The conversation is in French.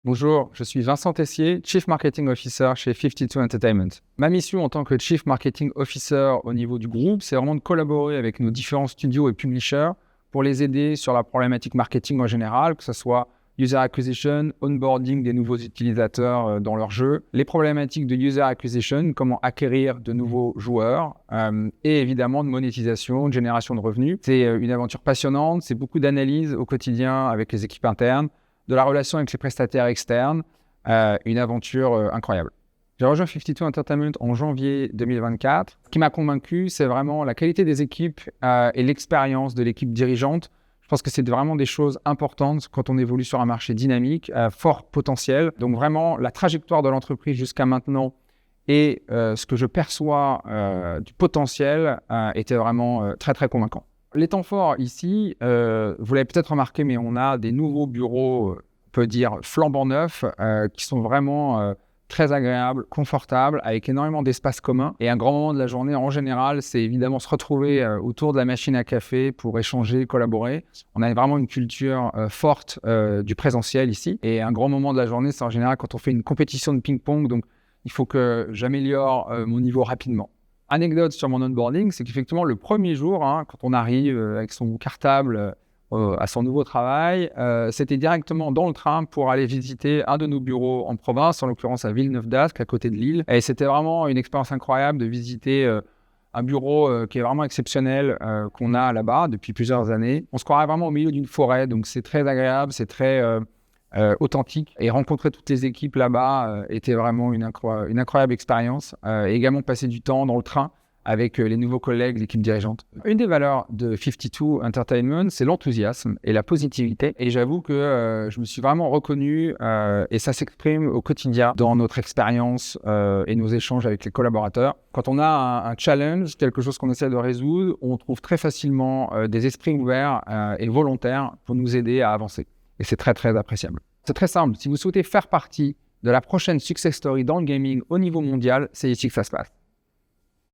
Bonjour, je suis Vincent Tessier, Chief Marketing Officer chez 52 Entertainment. Ma mission en tant que Chief Marketing Officer au niveau du groupe, c'est vraiment de collaborer avec nos différents studios et publishers pour les aider sur la problématique marketing en général, que ce soit user acquisition, onboarding des nouveaux utilisateurs dans leur jeu, les problématiques de user acquisition, comment acquérir de nouveaux joueurs, et évidemment de monétisation, de génération de revenus. C'est une aventure passionnante, c'est beaucoup d'analyse au quotidien avec les équipes internes, de la relation avec les prestataires externes, une aventure incroyable. J'ai rejoint 52 Entertainment en janvier 2024. Ce qui m'a convaincu, c'est vraiment la qualité des équipes et l'expérience de l'équipe dirigeante. Je pense que c'est vraiment des choses importantes quand on évolue sur un marché dynamique, fort potentiel. Donc vraiment, la trajectoire de l'entreprise jusqu'à maintenant et ce que je perçois du potentiel était vraiment très, très convaincant. Les temps forts ici, vous l'avez peut-être remarqué, mais on a des nouveaux bureaux, on peut dire flambant neufs, qui sont vraiment très agréables, confortables, avec énormément d'espace commun. Et un grand moment de la journée, en général, c'est évidemment se retrouver autour de la machine à café pour échanger, collaborer. On a vraiment une culture forte du présentiel ici. Et un grand moment de la journée, c'est en général quand on fait une compétition de ping-pong. Donc, il faut que j'améliore mon niveau rapidement. Anecdote sur mon onboarding, c'est qu'effectivement, le premier jour, quand on arrive avec son cartable à son nouveau travail, c'était directement dans le train pour aller visiter un de nos bureaux en province, en l'occurrence à Villeneuve-d'Ascq, à côté de Lille. Et c'était vraiment une expérience incroyable de visiter un bureau qui est vraiment exceptionnel, qu'on a là-bas depuis plusieurs années. On se croirait vraiment au milieu d'une forêt, donc c'est très agréable, c'est très authentique. Et rencontrer toutes les équipes là-bas était vraiment une incroyable expérience. Et également passer du temps dans le train avec les nouveaux collègues, l'équipe dirigeante. Une des valeurs de 52 Entertainment, c'est l'enthousiasme et la positivité. Et j'avoue que je me suis vraiment reconnu et ça s'exprime au quotidien dans notre expérience et nos échanges avec les collaborateurs. Quand on a un challenge, quelque chose qu'on essaie de résoudre, on trouve très facilement des esprits ouverts et volontaires pour nous aider à avancer. Et c'est très, très appréciable. C'est très simple. Si vous souhaitez faire partie de la prochaine success story dans le gaming au niveau mondial, c'est ici que ça se passe.